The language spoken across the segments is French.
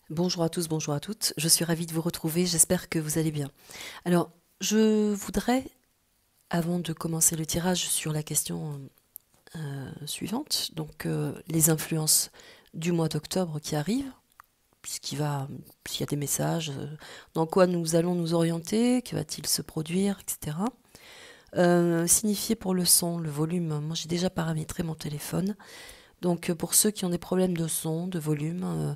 Bonjour à tous, bonjour à toutes. Je suis ravie de vous retrouver. J'espère que vous allez bien. Alors, je voudrais, avant de commencer le tirage sur la question suivante, les influences du mois d'octobre qui arrive, s'il y a des messages, dans quoi nous allons nous orienter, que va-t-il se produire, etc. Signifier pour le son, le volume. Moi, j'ai déjà paramétré mon téléphone. Donc, pour ceux qui ont des problèmes de son, de volume,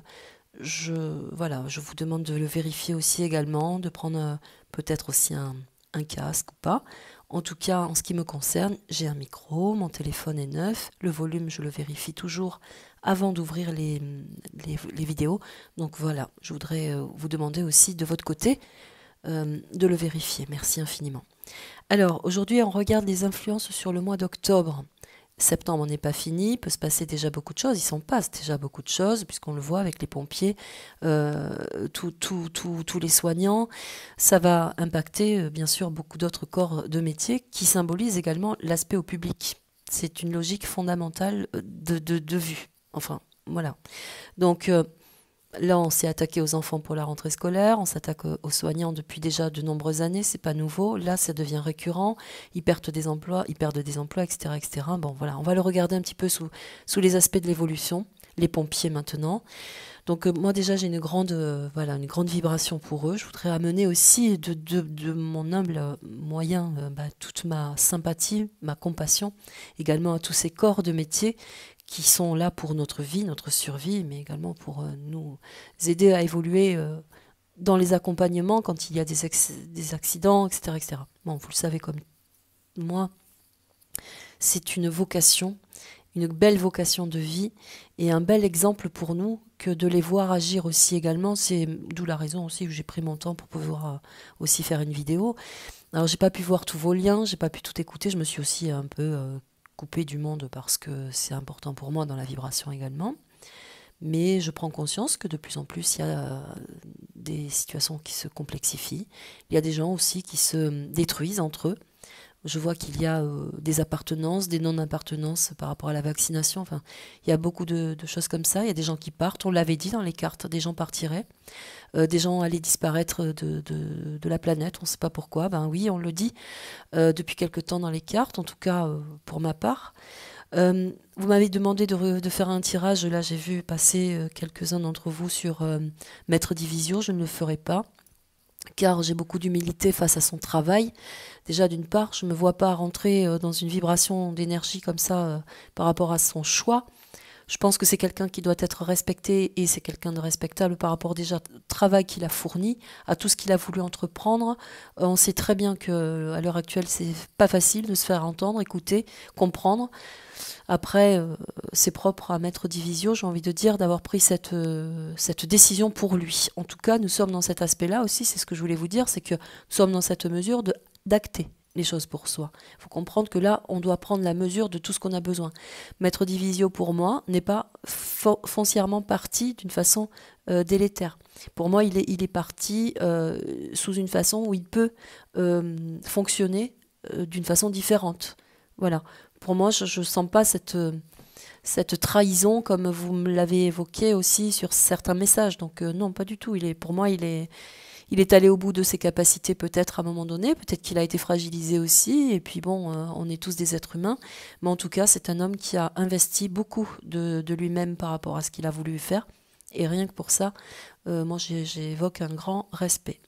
je, voilà, je vous demande de le vérifier aussi également, de prendre peut-être aussi un casque ou pas. En tout cas, en ce qui me concerne, j'ai un micro, mon téléphone est neuf, le volume, je le vérifie toujours avant d'ouvrir les vidéos. Donc voilà, je voudrais vous demander aussi de votre côté de le vérifier. Merci infiniment. Alors, aujourd'hui, on regarde les influences sur le mois d'octobre. Septembre n'est pas fini, il peut se passer déjà beaucoup de choses, il s'en passe déjà beaucoup de choses, puisqu'on le voit avec les pompiers, tous les soignants. Ça va impacter, bien sûr, beaucoup d'autres corps de métier qui symbolisent également l'aspect au public. C'est une logique fondamentale de vue. Enfin, voilà. Donc, là, on s'est attaqué aux enfants pour la rentrée scolaire, on s'attaque aux soignants depuis déjà de nombreuses années, c'est pas nouveau. Là, ça devient récurrent, ils perdent des emplois, etc., etc. Bon, voilà, on va le regarder un petit peu sous les aspects de l'évolution. Les pompiers maintenant. Donc moi déjà j'ai voilà, une grande vibration pour eux. Je voudrais amener aussi de mon humble moyen toute ma sympathie, ma compassion également à tous ces corps de métier qui sont là pour notre vie, notre survie, mais également pour nous aider à évoluer dans les accompagnements quand il y a des accidents, etc., etc. Bon, vous le savez comme moi, c'est une vocation, une belle vocation de vie et un bel exemple pour nous que de les voir agir aussi également. C'est d'où la raison aussi où j'ai pris mon temps pour pouvoir aussi faire une vidéo. Alors j'ai pas pu voir tous vos liens, j'ai pas pu tout écouter, je me suis aussi un peu coupée du monde parce que c'est important pour moi dans la vibration également. Mais je prends conscience que de plus en plus, il y a des situations qui se complexifient. Il y a des gens aussi qui se détruisent entre eux. Je vois qu'il y a des appartenances, des non-appartenances par rapport à la vaccination. Enfin, il y a beaucoup de choses comme ça. Il y a des gens qui partent. On l'avait dit dans les cartes, des gens partiraient. Des gens allaient disparaître de la planète. On ne sait pas pourquoi. Ben oui, on le dit depuis quelque temps dans les cartes, en tout cas pour ma part. Vous m'avez demandé de faire un tirage. Là, j'ai vu passer quelques-uns d'entre vous sur Maître Divisio. Je ne le ferai pas car j'ai beaucoup d'humilité face à son travail. Déjà, d'une part, je ne me vois pas rentrer dans une vibration d'énergie comme ça par rapport à son choix. Je pense que c'est quelqu'un qui doit être respecté et c'est quelqu'un de respectable par rapport déjà au travail qu'il a fourni, à tout ce qu'il a voulu entreprendre. On sait très bien que à l'heure actuelle, c'est pas facile de se faire entendre, écouter, comprendre. Après, c'est propre à Maître Divisio, j'ai envie de dire, d'avoir pris cette décision pour lui. En tout cas, nous sommes dans cet aspect-là aussi, c'est ce que je voulais vous dire, c'est que nous sommes dans cette mesure d'acter les choses pour soi. Il faut comprendre que là, on doit prendre la mesure de tout ce qu'on a besoin. Maître Divisio, pour moi, n'est pas foncièrement parti d'une façon délétère. Pour moi, il est parti sous une façon où il peut fonctionner d'une façon différente. Voilà. Pour moi, je ne sens pas cette trahison comme vous me l'avez évoqué aussi sur certains messages. Donc non, pas du tout. Pour moi, il est allé au bout de ses capacités peut-être à un moment donné. Peut-être qu'il a été fragilisé aussi. Et puis bon, on est tous des êtres humains. Mais en tout cas, c'est un homme qui a investi beaucoup de lui-même par rapport à ce qu'il a voulu faire. Et rien que pour ça, moi, j'évoque un grand respect.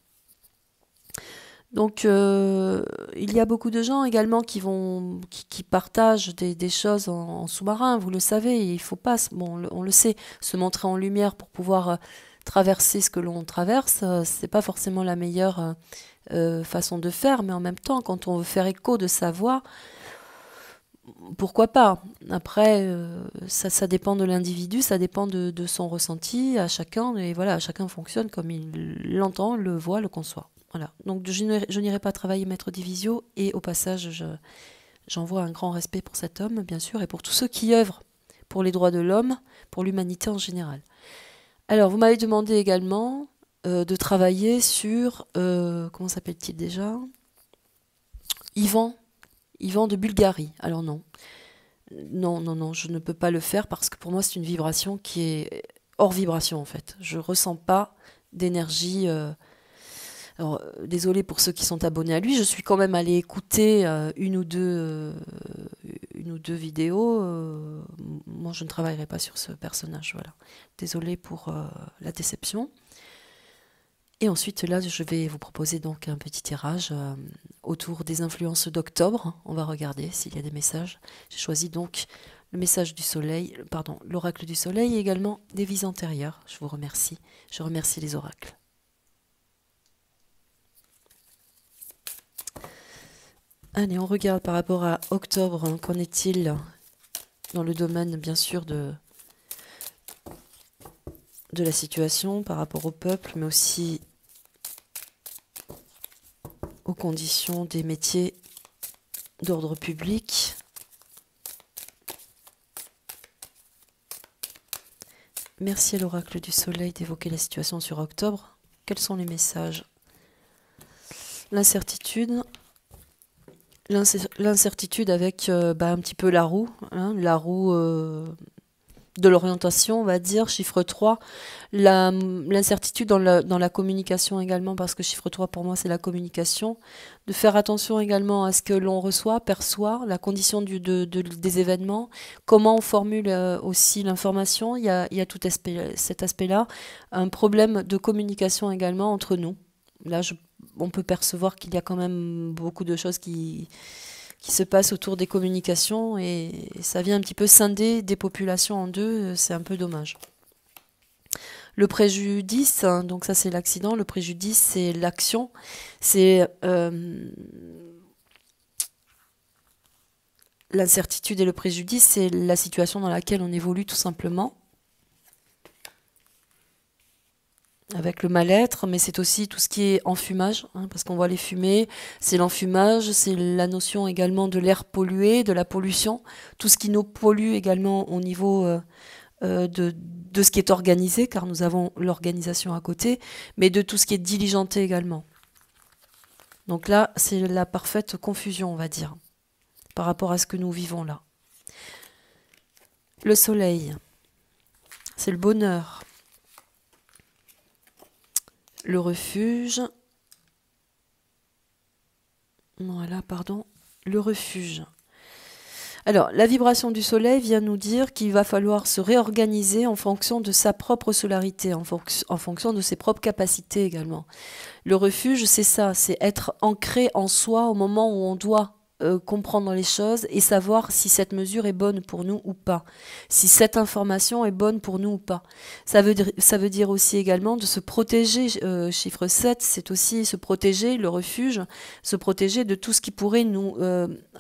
Donc, il y a beaucoup de gens également qui partagent des choses en sous-marin. Vous le savez, il faut pas, bon, on le sait, se montrer en lumière pour pouvoir traverser ce que l'on traverse. C'est pas forcément la meilleure façon de faire, mais en même temps, quand on veut faire écho de sa voix, pourquoi pas? Après, ça dépend de l'individu, ça dépend de son ressenti à chacun, et voilà, chacun fonctionne comme il l'entend, le voit, le conçoit. Voilà. Donc je n'irai pas travailler Maître Divisio, et au passage, j'envoie un grand respect pour cet homme, bien sûr, et pour tous ceux qui œuvrent pour les droits de l'homme, pour l'humanité en général. Alors, vous m'avez demandé également de travailler sur, comment s'appelle-t-il déjà? Yvan, Yvan de Bulgarie. Alors non. Non, non, non, je ne peux pas le faire parce que pour moi c'est une vibration qui est hors vibration en fait. Je ressens pas d'énergie. Alors, désolé pour ceux qui sont abonnés à lui, je suis quand même allée écouter une ou deux vidéos. Moi, je ne travaillerai pas sur ce personnage, voilà. Désolé pour la déception. Et ensuite, là, je vais vous proposer donc un petit tirage autour des influences d'octobre. On va regarder s'il y a des messages. J'ai choisi donc le message du soleil, pardon, l'oracle du soleil et également des vies antérieures. Je vous remercie. Je remercie les oracles. Allez, on regarde par rapport à octobre, hein, qu'en est-il dans le domaine, bien sûr, de la situation par rapport au peuple, mais aussi aux conditions des métiers d'ordre public. Merci à l'oracle du soleil d'évoquer la situation sur octobre. Quels sont les messages? L'incertitude. L'incertitude avec un petit peu la roue, hein, la roue de l'orientation, on va dire, chiffre 3. L'incertitude dans la communication également, parce que chiffre 3 pour moi c'est la communication. De faire attention également à ce que l'on reçoit, perçoit, la condition des événements, comment on formule aussi l'information, il y a tout cet aspect-là. Un problème de communication également entre nous. Là, on peut percevoir qu'il y a quand même beaucoup de choses qui se passent autour des communications et ça vient un petit peu scinder des populations en deux, c'est un peu dommage. Le préjudice, hein, donc ça c'est l'accident, le préjudice c'est l'action, c'est l'incertitude et le préjudice, c'est la situation dans laquelle on évolue tout simplement. Avec le mal-être, mais c'est aussi tout ce qui est enfumage, hein, parce qu'on voit les fumées, c'est l'enfumage, c'est la notion également de l'air pollué, de la pollution, tout ce qui nous pollue également au niveau de ce qui est organisé, car nous avons l'organisation à côté, mais de tout ce qui est diligenté également. Donc là, c'est la parfaite confusion, on va dire, par rapport à ce que nous vivons là. Le soleil, c'est le bonheur. Le refuge, voilà, pardon, le refuge. Alors, la vibration du soleil vient nous dire qu'il va falloir se réorganiser en fonction de sa propre solarité, en fonction de ses propres capacités également. Le refuge, c'est ça, c'est être ancré en soi au moment où on doit comprendre les choses et savoir si cette mesure est bonne pour nous ou pas, si cette information est bonne pour nous ou pas. Ça veut dire aussi également de se protéger, chiffre 7, c'est aussi se protéger, le refuge, se protéger de tout ce qui pourrait nous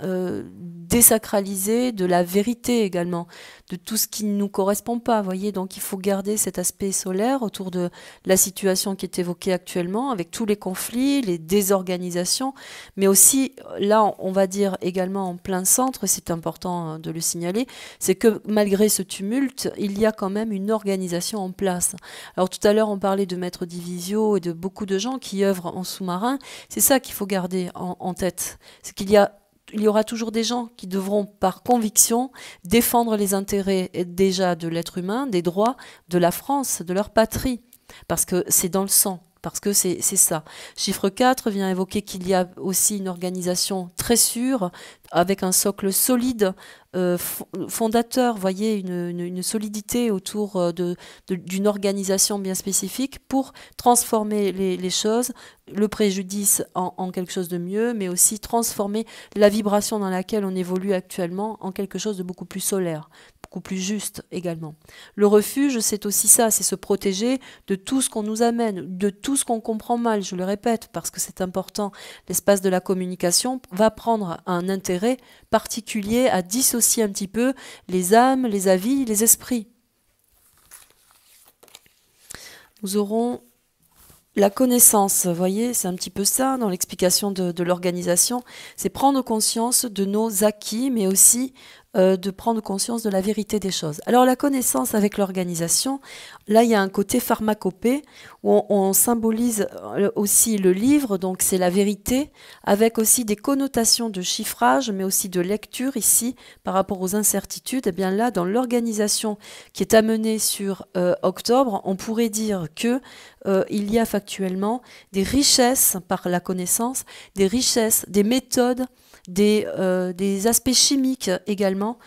désacraliser, de la vérité également, de tout ce qui ne nous correspond pas, voyez, donc il faut garder cet aspect solaire autour de la situation qui est évoquée actuellement, avec tous les conflits, les désorganisations, mais aussi, là, on va dire également en plein centre, c'est important de le signaler, c'est que malgré ce tumulte, il y a quand même une organisation en place. Alors tout à l'heure, on parlait de Maître Divisio et de beaucoup de gens qui œuvrent en sous-marin, c'est ça qu'il faut garder en tête, c'est qu'il y aura toujours des gens qui devront, par conviction, défendre les intérêts déjà de l'être humain, des droits de la France, de leur patrie, parce que c'est dans le sang. Parce que c'est ça. Chiffre 4 vient évoquer qu'il y a aussi une organisation très sûre, avec un socle solide, fondateur, voyez, une solidité autour d'une organisation bien spécifique pour transformer les choses, le préjudice en quelque chose de mieux, mais aussi transformer la vibration dans laquelle on évolue actuellement en quelque chose de beaucoup plus solaire, beaucoup plus juste également. Le refuge, c'est aussi ça, c'est se protéger de tout ce qu'on nous amène, de tout ce qu'on comprend mal, je le répète, parce que c'est important. L'espace de la communication va prendre un intérêt particulier à dissocier un petit peu les âmes, les avis, les esprits. Nous aurons la connaissance, vous voyez, c'est un petit peu ça dans l'explication de l'organisation, c'est prendre conscience de nos acquis, mais aussi de prendre conscience de la vérité des choses. Alors la connaissance avec l'organisation, là il y a un côté pharmacopée où on symbolise aussi le livre, donc c'est la vérité, avec aussi des connotations de chiffrage, mais aussi de lecture ici par rapport aux incertitudes. Et bien là, dans l'organisation qui est amenée sur octobre, on pourrait dire que il y a factuellement des richesses par la connaissance, des richesses, des méthodes, des aspects chimiques également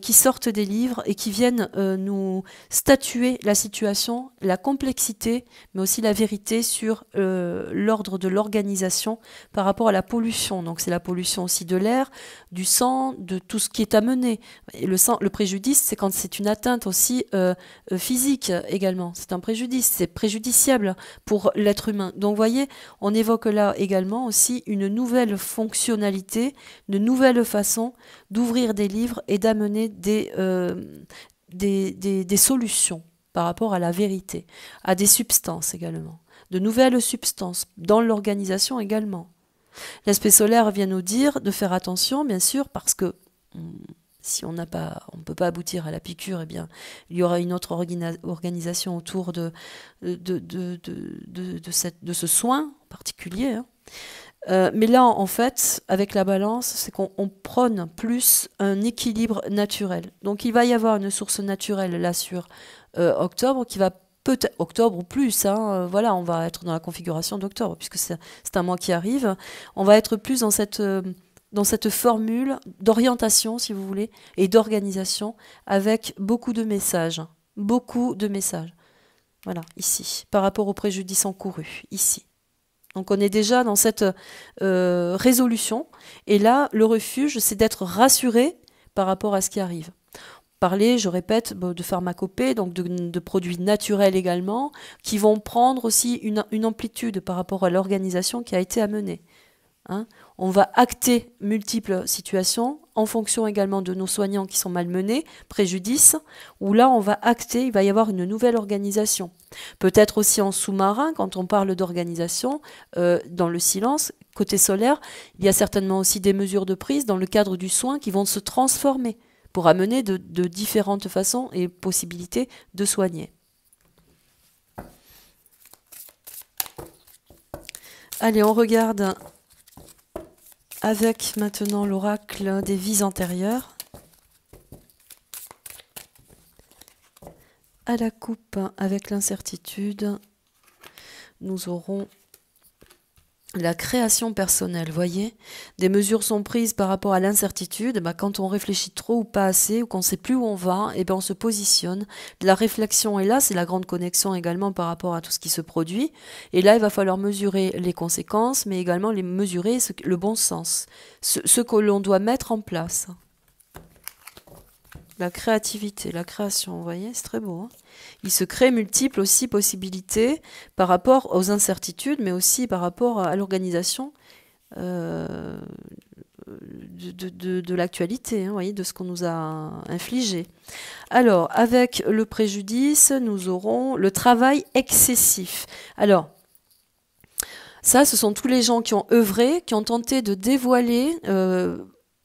qui sortent des livres et qui viennent nous statuer la situation, la complexité, mais aussi la vérité sur l'ordre de l'organisation par rapport à la pollution. Donc c'est la pollution aussi de l'air, du sang, de tout ce qui est amené. Et le préjudice, c'est quand c'est une atteinte aussi physique également. C'est un préjudice, c'est préjudiciable pour l'être humain. Donc vous voyez, on évoque là également aussi une nouvelle fonctionnalité, de nouvelles façons d'ouvrir des livres et d'amener des solutions par rapport à la vérité, à des substances également, de nouvelles substances dans l'organisation également. L'aspect solaire vient nous dire de faire attention, bien sûr, parce que si on ne peut pas aboutir à la piqûre, eh bien, il y aura une autre organisation autour de ce soin particulier, hein. Mais là, en fait, avec la balance, c'est qu'on prône plus un équilibre naturel. Donc, il va y avoir une source naturelle là sur octobre qui va peut-être, octobre ou plus, hein, voilà, on va être dans la configuration d'octobre, puisque c'est un mois qui arrive. On va être plus dans cette formule d'orientation, si vous voulez, et d'organisation, avec beaucoup de messages. Beaucoup de messages. Voilà, ici, par rapport aux préjudices encourus, ici. Donc on est déjà dans cette résolution. Et là, le refuge, c'est d'être rassuré par rapport à ce qui arrive. Parler, je répète, de pharmacopée, donc de produits naturels également, qui vont prendre aussi une amplitude par rapport à l'organisation qui a été amenée. Hein. On va acter multiples situations en fonction également de nos soignants qui sont malmenés, préjudices, où là on va acter, il va y avoir une nouvelle organisation. Peut-être aussi en sous-marin, quand on parle d'organisation, dans le silence, côté solaire, il y a certainement aussi des mesures de prise dans le cadre du soin qui vont se transformer pour amener de différentes façons et possibilités de soigner. Allez, on regarde avec maintenant l'oracle des vies antérieures. À la coupe avec l'incertitude, nous aurons la création personnelle, voyez, des mesures sont prises par rapport à l'incertitude. Quand on réfléchit trop ou pas assez, ou qu'on ne sait plus où on va, on se positionne. La réflexion est là, c'est la grande connexion également par rapport à tout ce qui se produit. Et là, il va falloir mesurer les conséquences, mais également mesurer le bon sens, ce que l'on doit mettre en place. La créativité, la création, vous voyez, c'est très beau. Hein. Il se crée multiples aussi possibilités par rapport aux incertitudes, mais aussi par rapport à l'organisation de l'actualité, hein, vous voyez, de ce qu'on nous a infligé. Alors, avec le préjudice, nous aurons le travail excessif. Alors, ça, ce sont tous les gens qui ont œuvré, qui ont tenté de dévoiler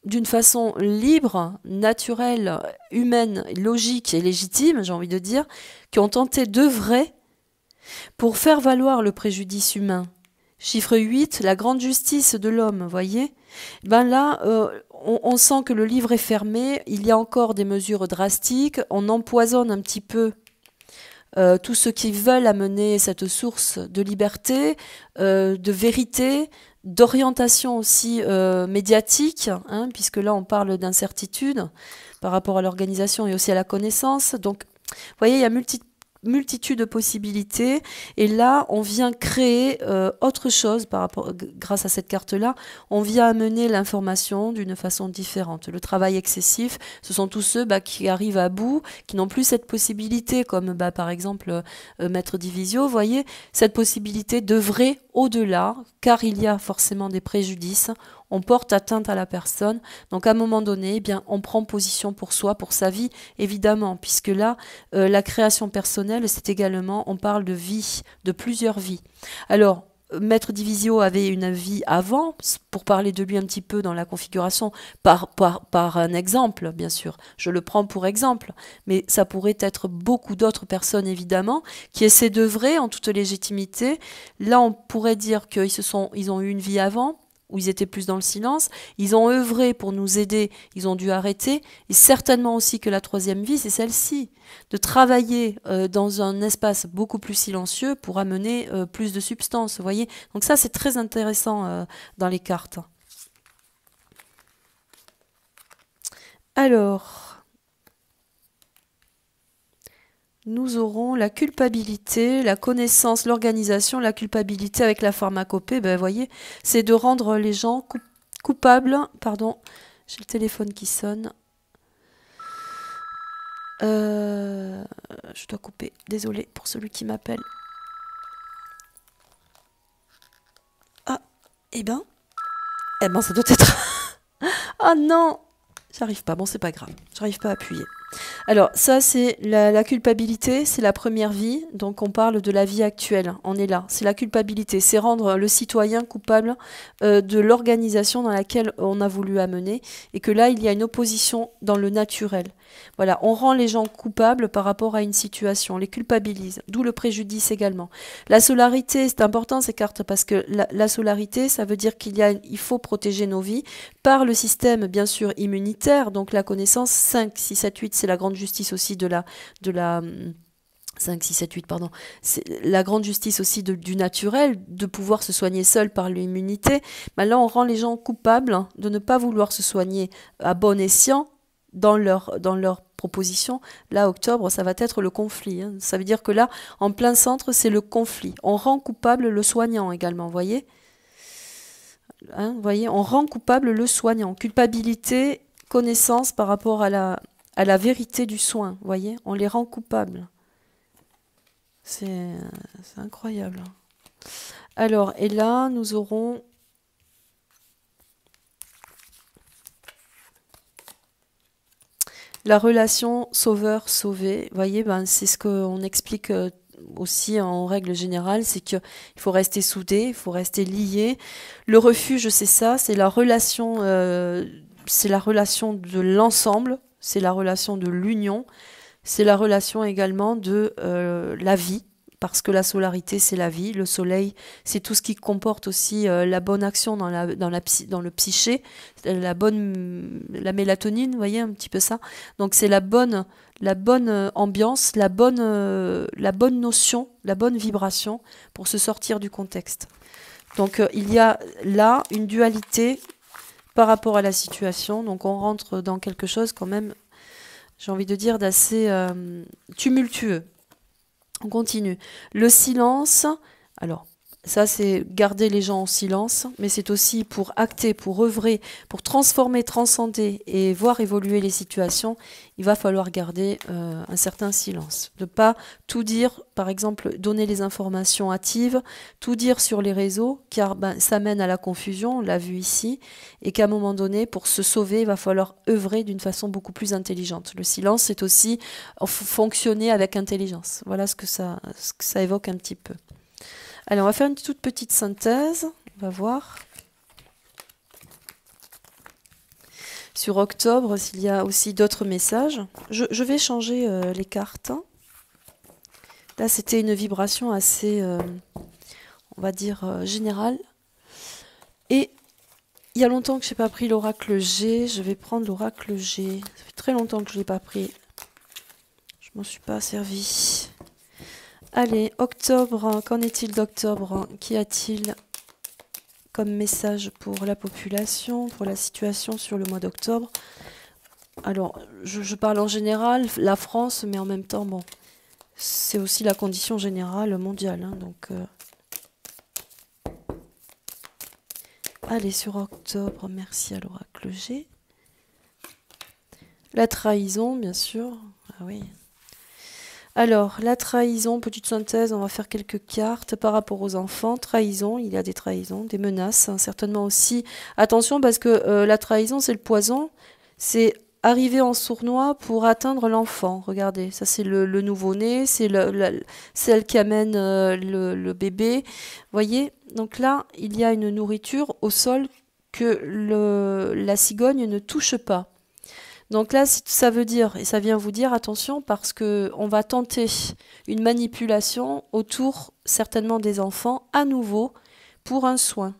d'une façon libre, naturelle, humaine, logique et légitime, j'ai envie de dire, qui ont tenté d'œuvrer pour faire valoir le préjudice humain. Chiffre 8, la grande justice de l'homme, voyez. Là, on sent que le livre est fermé, il y a encore des mesures drastiques, on empoisonne un petit peu tous ceux qui veulent amener cette source de liberté, de vérité, d'orientation aussi médiatique, hein, puisque là on parle d'incertitude par rapport à l'organisation et aussi à la connaissance. Donc, vous voyez, il y a multitude de possibilités, et là on vient créer autre chose grâce à cette carte-là. On vient amener l'information d'une façon différente. Le travail excessif, ce sont tous ceux qui arrivent à bout, qui n'ont plus cette possibilité, comme par exemple Maître Divisio, vous voyez, cette possibilité d'œuvrer au-delà, car il y a forcément des préjudices. On porte atteinte à la personne, donc à un moment donné, on prend position pour soi, pour sa vie, évidemment, puisque là, la création personnelle, c'est également, on parle de vie, de plusieurs vies. Alors, Maître Divisio avait une vie avant, pour parler de lui un petit peu dans la configuration, par un exemple, bien sûr. Je le prends pour exemple, mais ça pourrait être beaucoup d'autres personnes, évidemment, qui essaient d'œuvrer en toute légitimité. Là, on pourrait dire ils ont eu une vie avant, où ils étaient plus dans le silence, ils ont œuvré pour nous aider, ils ont dû arrêter, et certainement aussi que la troisième vie, c'est celle-ci, de travailler dans un espace beaucoup plus silencieux pour amener plus de substance, vous voyez. Donc ça, c'est très intéressant dans les cartes. Alors, nous aurons la culpabilité, la connaissance, l'organisation, la culpabilité avec la pharmacopée, ben, vous voyez, c'est de rendre les gens coupables. Pardon, j'ai le téléphone qui sonne. Je dois couper, désolé pour celui qui m'appelle. Ah, eh ben, ça doit être... Ah non, j'arrive pas, bon c'est pas grave, j'arrive pas à appuyer. Alors ça c'est la culpabilité, c'est la première vie, donc on parle de la vie actuelle, on est là, c'est la culpabilité, c'est rendre le citoyen coupable de l'organisation dans laquelle on a voulu amener, et que là il y a une opposition dans le naturel. Voilà, on rend les gens coupables par rapport à une situation, on les culpabilise, d'où le préjudice également. La solarité, c'est important ces cartes, parce que la solarité, ça veut dire il faut protéger nos vies par le système bien sûr immunitaire, donc la connaissance 5, 6, 7, 8, c'est la grande justice aussi de la 5, 6, 7, 8, pardon. C'est la grande justice aussi du naturel, de pouvoir se soigner seul par l'immunité. Mais là, on rend les gens coupables de ne pas vouloir se soigner à bon escient dans leur proposition. Là, octobre, ça va être le conflit. Hein. Ça veut dire que là, en plein centre, c'est le conflit. On rend coupable le soignant également, vous voyez ? Hein, vous voyez, on rend coupable le soignant. Culpabilité, connaissance par rapport à la vérité du soin, vous voyez, on les rend coupables. C'est incroyable. Alors, et là, nous aurons la relation sauveur-sauvé. Vous voyez, ben, c'est ce qu'on explique aussi en règle générale, c'est qu'il faut rester soudé, il faut rester lié. Le refuge, c'est ça, c'est la relation de l'ensemble, c'est la relation de l'union, c'est la relation également de la vie, parce que la solarité, c'est la vie, le soleil, c'est tout ce qui comporte aussi la bonne action dans le psyché, la mélatonine, vous voyez, un petit peu ça. Donc c'est la bonne ambiance, la bonne notion, la bonne vibration pour se sortir du contexte. Donc il y a là une dualité par rapport à la situation, donc on rentre dans quelque chose quand même, j'ai envie de dire, d'assez tumultueux. On continue. Le silence, alors ça c'est garder les gens en silence, mais c'est aussi pour acter, pour œuvrer, pour transformer, transcender et voir évoluer les situations, il va falloir garder un certain silence. De ne pas tout dire, par exemple donner les informations hâtives, tout dire sur les réseaux, car ça mène à la confusion, on l'a vu ici, et qu'à un moment donné, pour se sauver, il va falloir œuvrer d'une façon beaucoup plus intelligente. Le silence, c'est aussi fonctionner avec intelligence. Voilà ce que ça évoque un petit peu. Allez, on va faire une toute petite synthèse, on va voir. Sur octobre, s'il y a aussi d'autres messages. Je vais changer les cartes. Là, c'était une vibration assez, on va dire, générale. Et il y a longtemps que je n'ai pas pris l'oracle G. Je vais prendre l'oracle G. Ça fait très longtemps que je ne l'ai pas pris. Je ne m'en suis pas servi. Allez, octobre, qu'en est-il d'octobre? Qu'y a-t-il comme message pour la population, pour la situation sur le mois d'octobre? Alors, je parle en général, la France, mais en même temps, bon, c'est aussi la condition générale mondiale. Hein, donc, allez, sur octobre, merci à l'oracle G. La trahison, bien sûr. Ah oui. Alors, la trahison, petite synthèse, on va faire quelques cartes par rapport aux enfants. Trahison, il y a des trahisons, des menaces, hein, certainement aussi. Attention, parce que la trahison, c'est le poison. C'est arriver en sournois pour atteindre l'enfant. Regardez, ça c'est le nouveau-né, c'est celle qui amène le bébé. Voyez, donc là, il y a une nourriture au sol que la cigogne ne touche pas. Donc là, ça veut dire, et ça vient vous dire, attention, parce que on va tenter une manipulation autour certainement des enfants à nouveau pour un soin.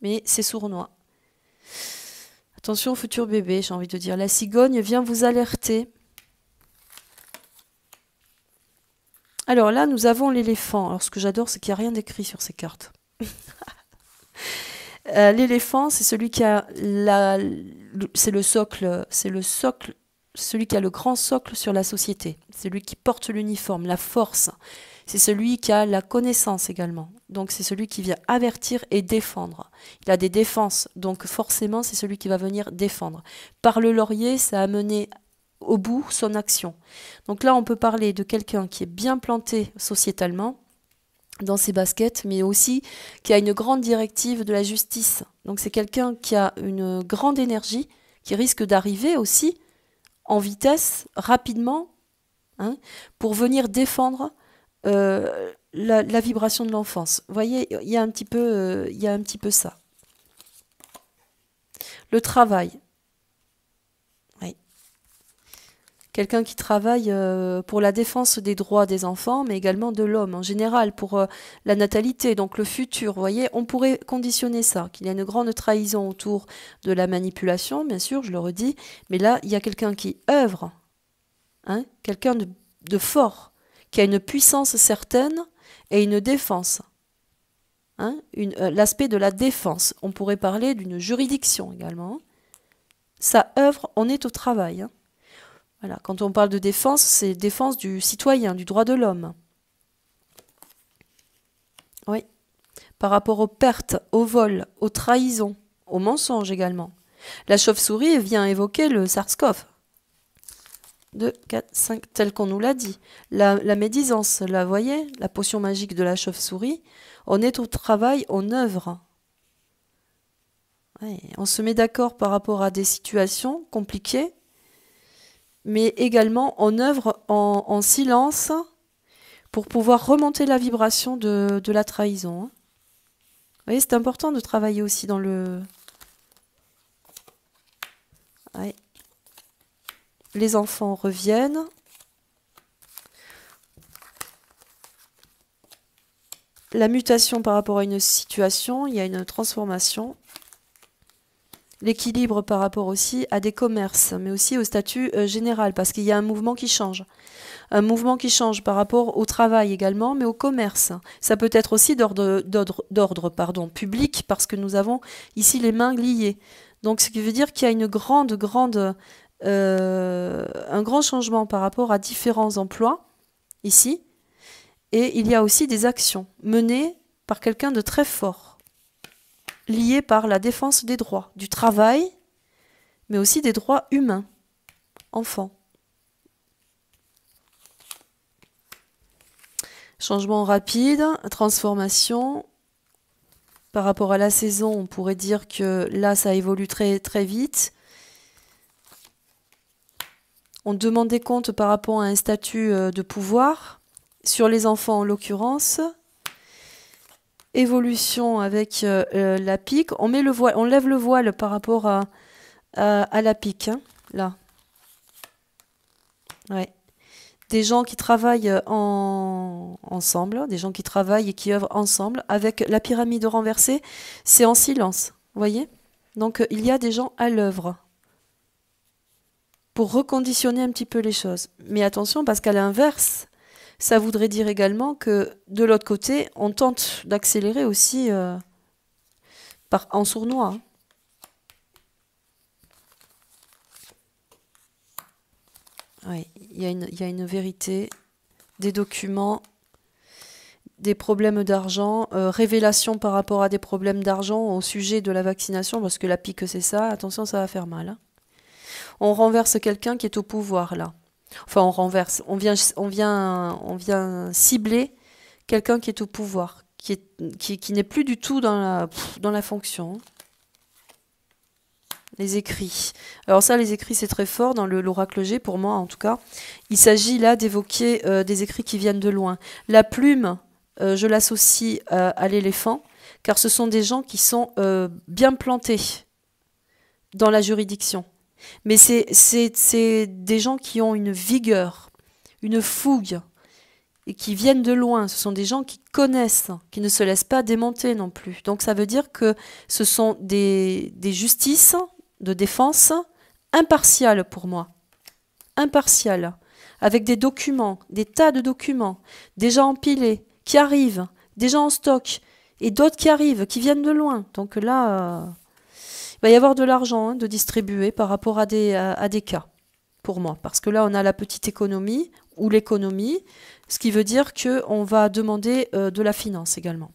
Mais c'est sournois. Attention, futur bébé, j'ai envie de dire. La cigogne vient vous alerter. Alors là, nous avons l'éléphant. Alors ce que j'adore, c'est qu'il n'y a rien d'écrit sur ces cartes. L'éléphant, c'est celui qui a c'est le socle, celui qui a le grand socle sur la société. C'est celui qui porte l'uniforme, la force. C'est celui qui a la connaissance également. Donc c'est celui qui vient avertir et défendre. Il a des défenses, donc forcément c'est celui qui va venir défendre. Par le laurier, ça a mené au bout son action. Donc là, on peut parler de quelqu'un qui est bien planté sociétalement dans ses baskets, mais aussi qui a une grande directive de la justice. Donc c'est quelqu'un qui a une grande énergie, qui risque d'arriver aussi en vitesse, rapidement, hein, pour venir défendre la vibration de l'enfance. Vous voyez, il y a un petit peu ça. Le travail. Oui. Quelqu'un qui travaille pour la défense des droits des enfants, mais également de l'homme en général, pour la natalité, donc le futur. Vous voyez, on pourrait conditionner ça, qu'il y a une grande trahison autour de la manipulation, bien sûr, je le redis, mais là, il y a quelqu'un qui œuvre, hein, quelqu'un de fort, qui a une puissance certaine et une défense. Hein, l'aspect de la défense. On pourrait parler d'une juridiction également. Ça œuvre, on est au travail. Hein. Voilà. Quand on parle de défense, c'est défense du citoyen, du droit de l'homme. Oui. Par rapport aux pertes, au vol, aux trahisons, aux mensonges également. La chauve-souris vient évoquer le SARS-CoV. 2, 4, 5, tel qu'on nous l'a dit. La médisance, là, voyez, la potion magique de la chauve-souris, on est au travail, on œuvre. Ouais, on se met d'accord par rapport à des situations compliquées, mais également on œuvre en silence pour pouvoir remonter la vibration de la trahison. Hein. Vous voyez, c'est important de travailler aussi dans le... Ouais. Les enfants reviennent. La mutation par rapport à une situation, il y a une transformation. L'équilibre par rapport aussi à des commerces, mais aussi au statut général, parce qu'il y a un mouvement qui change. Un mouvement qui change par rapport au travail également, mais au commerce. Ça peut être aussi d'ordre public, parce que nous avons ici les mains liées. Donc ce qui veut dire qu'il y a une un grand changement par rapport à différents emplois, ici, et il y a aussi des actions menées par quelqu'un de très fort, liées par la défense des droits, du travail, mais aussi des droits humains, enfants. Changement rapide, transformation. Par rapport à la saison, on pourrait dire que là, ça évolue très, très vite. On demande des comptes par rapport à un statut de pouvoir, sur les enfants en l'occurrence. Évolution avec la pique. On met le voile, on lève le voile par rapport à la pique, hein, là. Ouais. Des gens qui travaillent ensemble, des gens qui travaillent et qui œuvrent ensemble, avec la pyramide renversée, c'est en silence, vous voyez? Donc il y a des gens à l'œuvre pour reconditionner un petit peu les choses. Mais attention, parce qu'à l'inverse, ça voudrait dire également que de l'autre côté, on tente d'accélérer aussi en sournois. Hein. Oui, il y a une vérité, des documents, des problèmes d'argent, révélation par rapport à des problèmes d'argent au sujet de la vaccination, parce que la pique c'est ça, attention ça va faire mal. Hein. On renverse quelqu'un qui est au pouvoir là. Enfin on renverse, on vient cibler quelqu'un qui est au pouvoir, qui n'est plus du tout dans la fonction. les écrits. Alors ça, les écrits, c'est très fort dans l'oracle G, pour moi en tout cas. Il s'agit là d'évoquer des écrits qui viennent de loin. La plume, je l'associe à l'éléphant, car ce sont des gens qui sont bien plantés dans la juridiction. Mais c'est des gens qui ont une vigueur, une fougue, et qui viennent de loin. Ce sont des gens qui connaissent, qui ne se laissent pas démonter non plus. Donc ça veut dire que ce sont des justices de défense impartiales pour moi. Impartiales. Avec des documents, des tas de documents, déjà empilés, qui arrivent, déjà en stock, et d'autres qui arrivent, qui viennent de loin. Donc là, il va y avoir de l'argent de distribuer par rapport à des cas, pour moi. Parce que là, on a la petite économie, ou l'économie, ce qui veut dire qu'on va demander de la finance également.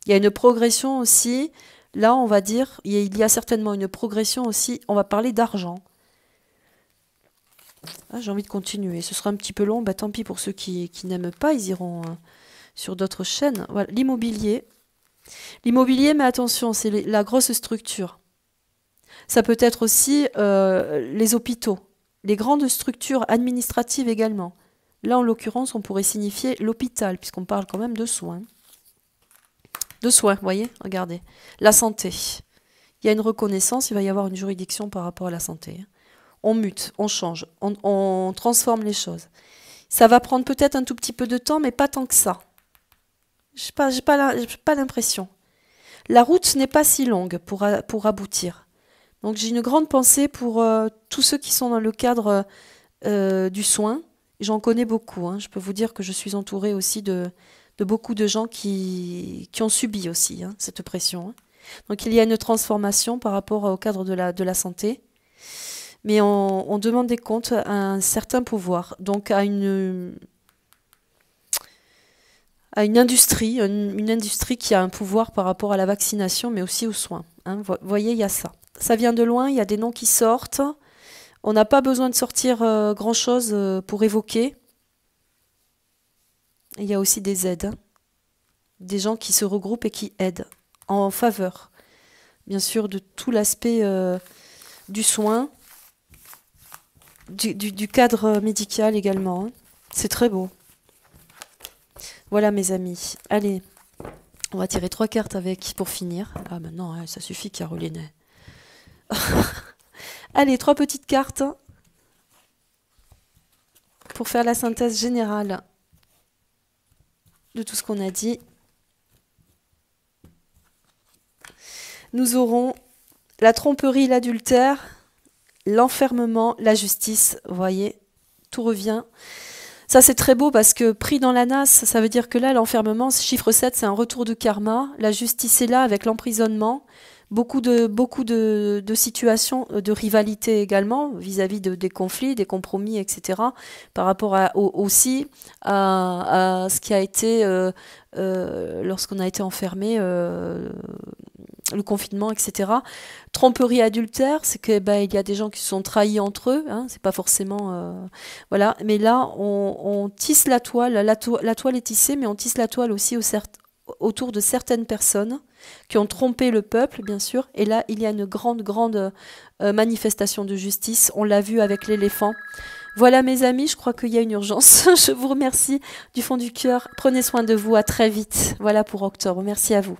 Il y a une progression aussi, là on va dire, il y a certainement une progression aussi, on va parler d'argent. Ah, j'ai envie de continuer, ce sera un petit peu long, bah, tant pis pour ceux qui n'aiment pas, ils iront sur d'autres chaînes. Voilà, l'immobilier. L'immobilier, mais attention, c'est la grosse structure. Ça peut être aussi les hôpitaux, les grandes structures administratives également. Là, en l'occurrence, on pourrait signifier l'hôpital, puisqu'on parle quand même de soins. De soins, vous voyez, regardez. La santé. Il y a une reconnaissance, il va y avoir une juridiction par rapport à la santé. On mute, on change, on transforme les choses. Ça va prendre peut-être un tout petit peu de temps, mais pas tant que ça. J'ai pas l'impression. La route n'est pas si longue pour aboutir. Donc j'ai une grande pensée pour tous ceux qui sont dans le cadre du soin. J'en connais beaucoup. Je peux vous dire que je suis entourée aussi de beaucoup de gens qui ont subi aussi cette pression. Donc il y a une transformation par rapport au cadre de la santé. Mais on demande des comptes à un certain pouvoir, donc à une industrie, une industrie qui a un pouvoir par rapport à la vaccination, mais aussi aux soins. Vous voyez, il y a ça. Ça vient de loin, il y a des noms qui sortent. On n'a pas besoin de sortir grand-chose pour évoquer. Il y a aussi des aides. Des gens qui se regroupent et qui aident en faveur, bien sûr, de tout l'aspect du soin, du cadre médical également. C'est très beau. Voilà mes amis. Allez, on va tirer 3 cartes pour finir. Ah maintenant, ça suffit Caroline. Allez, 3 petites cartes pour faire la synthèse générale de tout ce qu'on a dit. Nous aurons la tromperie, l'adultère, l'enfermement, la justice. Vous voyez, tout revient. Ça, c'est très beau parce que pris dans la nasse, ça veut dire que là, l'enfermement, chiffre 7, c'est un retour de karma. La justice est là avec l'emprisonnement. Beaucoup de situations de rivalité également vis-à-vis des conflits, des compromis, etc. Par rapport aussi à ce qui a été lorsqu'on a été enfermé, le confinement, etc. Tromperie, adultère, c'est que il y a des gens qui se sont trahis entre eux. C'est pas forcément voilà. Mais là, on tisse la toile. La toile est tissée, mais on tisse la toile aussi autour de certaines personnes qui ont trompé le peuple, bien sûr. Et là, il y a une grande manifestation de justice. On l'a vu avec l'éléphant. Voilà mes amis, je crois qu'il y a une urgence. Je vous remercie du fond du cœur. Prenez soin de vous, à très vite. Voilà pour octobre. Merci à vous.